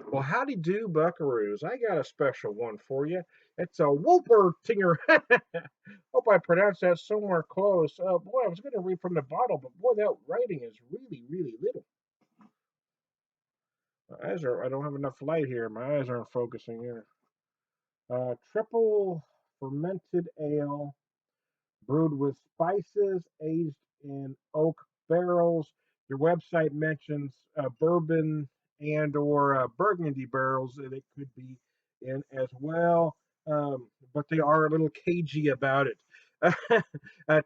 Well, howdy do, buckaroos. I got a special one for you. It's a Wolpertinger. Hope I pronounced that somewhere close. Boy, I was going to read from the bottle, but boy, that writing is really, really little. My eyes are, I don't have enough light here. My eyes aren't focusing here. Triple fermented ale brewed with spices, aged in oak barrels. Your website mentions bourbon and or burgundy barrels that it could be in as well, but they are a little cagey about it.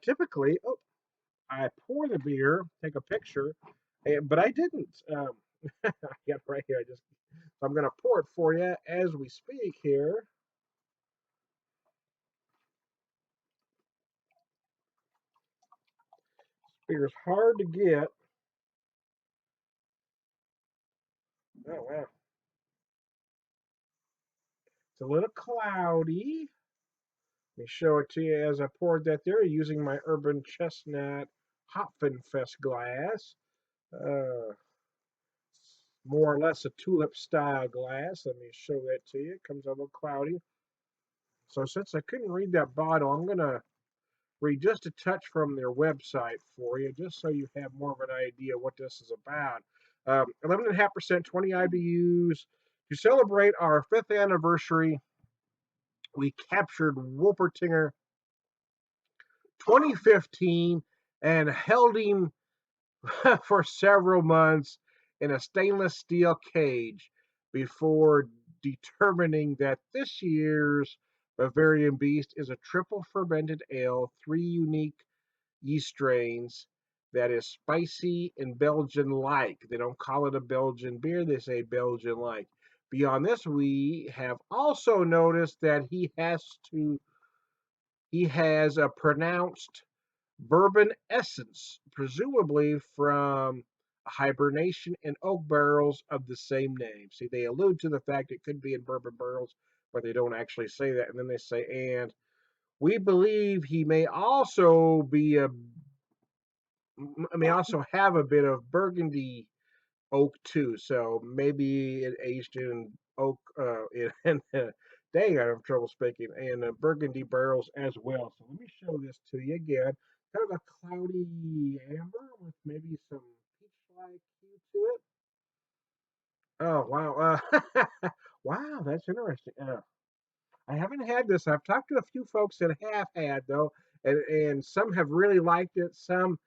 Typically, I pour the beer, take a picture, but I didn't. I got it right here. So I'm going to pour it for you as we speak here. Beer's hard to get. Oh wow, it's a little cloudy. Let me show it to you as I poured that there using my Urban Chestnut Hopfenfest glass. Uh, More or less a tulip style glass. Let me show that to you. It comes a little cloudy. So since I couldn't read that bottle, I'm going to read just a touch from their website for you, just so you have more of an idea what this is about. 11.5%, 20 IBUs. To celebrate our 5th anniversary, we captured Wolpertinger 2015 and held him for several months in a stainless steel cage before determining that this year's Bavarian Beast is a triple fermented ale, 3 unique yeast strains that is spicy and Belgian like. They don't call it a Belgian beer, they say Belgian like. Beyond this, we have also noticed that he has a pronounced bourbon essence, presumably from a hibernation in oak barrels of the same name. See, they allude to the fact it could be in bourbon barrels, but they don't actually say that. And then they say, and we believe he may also may also have a bit of burgundy oak too. So maybe it aged in oak, dang, I have trouble speaking, and burgundy barrels as well. So let me show this to you again. Kind of a cloudy amber with maybe some peach-like hue to it. Oh wow, wow, that's interesting. I haven't had this. I've talked to a few folks that have had though, and some have really liked it. Some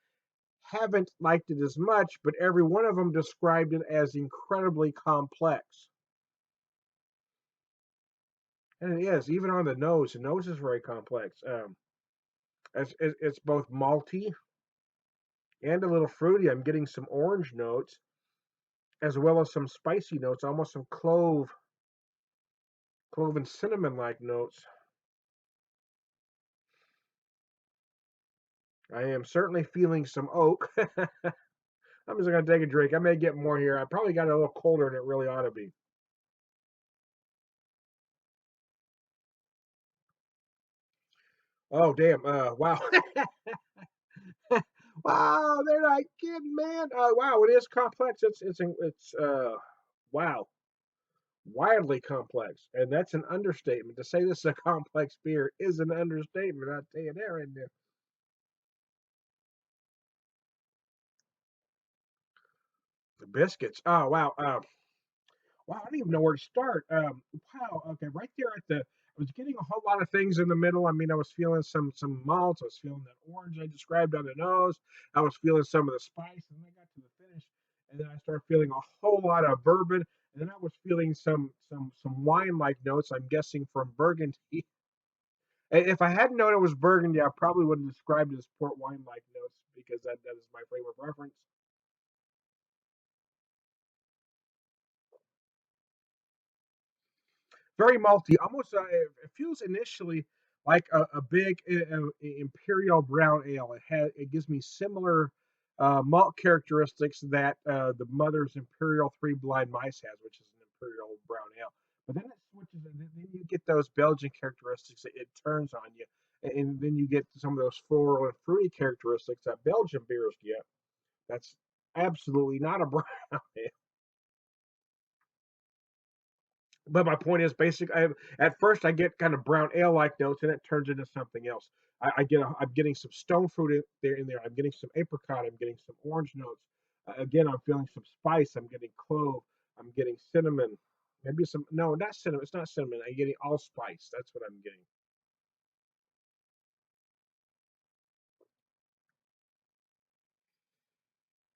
haven't liked it as much, but every one of them described it as incredibly complex. And it is, even on the nose. The nose is very complex. It's both malty and a little fruity. I'm getting some orange notes as well as some spicy notes, almost some clove and cinnamon like notes. I am certainly feeling some oak. I'm just going to take a drink. I may get more here. I probably got it a little colder than it really ought to be. Oh, damn. Wow. Wow, they're not kidding, man. Wow, it is complex. It's wow, wildly complex, and that's an understatement. To say this is a complex beer is an understatement. I'll tell you that right now. The biscuits. Oh wow. Wow, I don't even know where to start. Wow. Okay, right there at the. I was getting a whole lot of things in the middle. I mean, I was feeling some malts. I was feeling that orange I described on the nose. I was feeling some of the spice, and then I got to the finish, and then I started feeling a whole lot of bourbon, and then I was feeling some wine like notes. I'm guessing from Burgundy. If I hadn't known it was Burgundy, I probably would have described it as port wine like notes because that is my frame of reference. Very malty. Almost, it feels initially like a big imperial brown ale. It gives me similar malt characteristics that the Mother's Imperial Three Blind Mice has, which is an imperial brown ale. But then it switches, and then you get those Belgian characteristics. It turns on you, and then you get some of those floral and fruity characteristics that Belgian beers get. That's absolutely not a brown ale. But my point is, at first I get kind of brown ale like notes, and it turns into something else. I'm getting some stone fruit in there. I'm getting some apricot. I'm getting some orange notes. Again, I'm feeling some spice. I'm getting clove. I'm getting cinnamon. Maybe some no, not cinnamon. It's not cinnamon. I'm getting allspice. That's what I'm getting.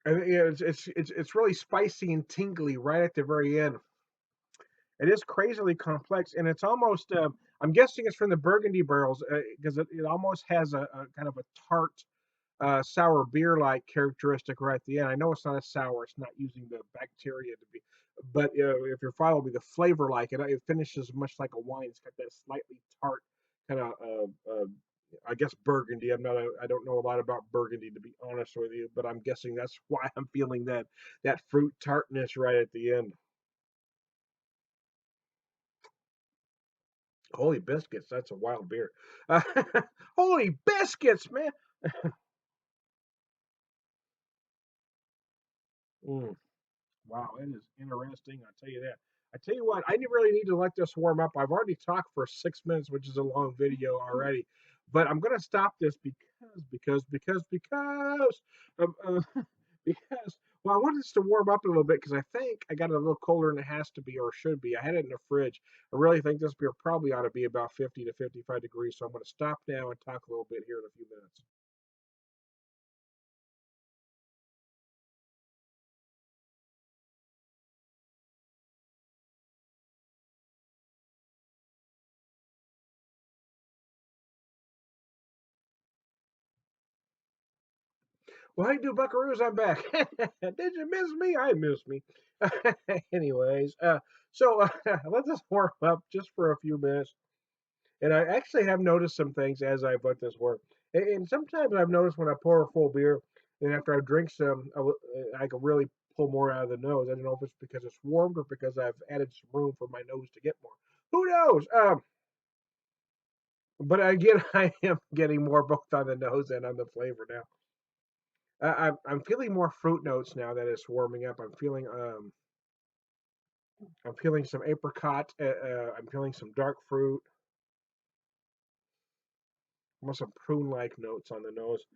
And it's really spicy and tingly right at the very end. It is crazily complex, and it's almost. I'm guessing it's from the Burgundy barrels because it almost has a kind of a tart, sour beer like characteristic right at the end. I know it's not a sour; it's not using the bacteria to be. But if you're following me, the flavor like it finishes much like a wine. It's got that slightly tart kind of. I guess Burgundy. I don't know a lot about Burgundy to be honest with you, but I'm guessing that's why I'm feeling that fruit tartness right at the end. Holy biscuits, that's a wild beer. Holy biscuits, man. Mm, wow, it is interesting. I tell you that. I tell you what, I really need to let this warm up. I've already talked for 6 minutes, which is a long video already. But I'm gonna stop this because because well, I want this to warm up a little bit because I think I got it a little colder than it has to be or should be. I had it in the fridge. I really think this beer probably ought to be about 50 to 55 degrees. So I'm going to stop now and talk a little bit here in a few minutes. Well, hey, do Buckaroos, I'm back. Did you miss me? I miss me. Anyways, let us warm up just for a few minutes. And I actually have noticed some things as I've let this work. And sometimes I've noticed when I pour a full beer, and after I drink some, I can really pull more out of the nose. I don't know if it's because it's warmed or because I've added some room for my nose to get more. Who knows? But again, I am getting more both on the nose and on the flavor now. I'm feeling more fruit notes now that it's warming up. I'm feeling some apricot. I'm feeling some dark fruit, almost some prune-like notes on the nose.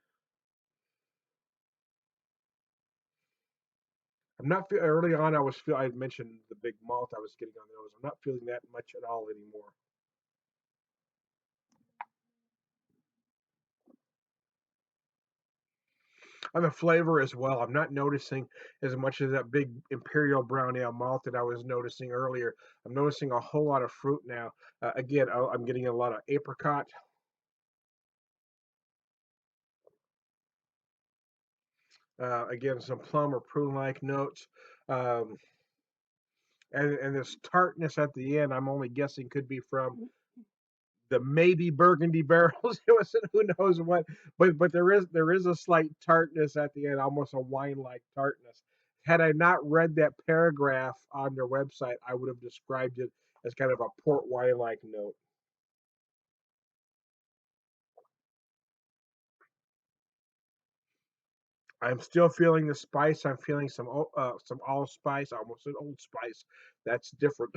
I'm not feel early on. I mentioned the big malt I was getting on the nose. I'm not feeling that much at all anymore. On the flavor as well, I'm not noticing as much of that big imperial brown ale malt that I was noticing earlier. I'm noticing a whole lot of fruit now. Again, I'm getting a lot of apricot. Again, some plum or prune-like notes. Um, and this tartness at the end, I'm only guessing could be from the maybe Burgundy barrels. It was who knows what, but there is a slight tartness at the end, almost a wine like tartness. Had I not read that paragraph on their website, I would have described it as kind of a port wine like note. I'm still feeling the spice. I'm feeling some allspice. I almost said old spice. That's different.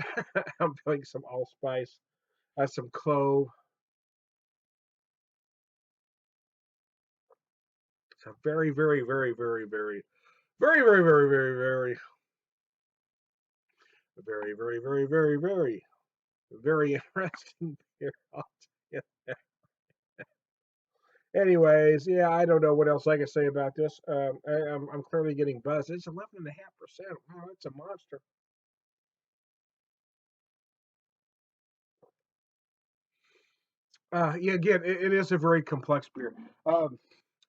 I'm feeling some allspice, some clove. It's a very, very, very, very, very, very, very, very, very, very, very, very, very, very, very, very interesting beer. Yeah. Anyways, yeah, I don't know what else I can say about this. I'm clearly getting buzzed. It's 11.5%. Wow, that's a monster. Yeah, again, it is a very complex beer. Um,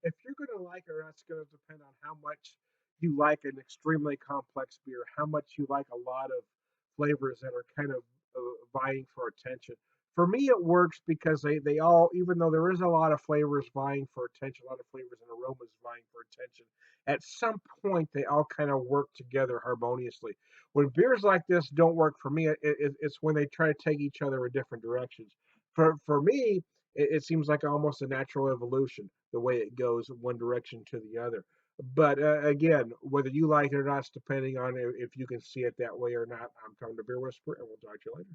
if you're going to like it or not, it's going to depend on how much you like an extremely complex beer, how much you like a lot of flavors that are kind of vying for attention. For me, it works because they all, even though there is a lot of flavors vying for attention, a lot of flavors and aromas vying for attention, at some point they all kind of work together harmoniously. When beers like this don't work for me, it's when they try to take each other in different directions. For me, it seems like almost a natural evolution the way it goes one direction to the other. But again, whether you like it or not, it's depending on if you can see it that way or not. I'm Tom the Beer Whisperer, and we'll talk to you later.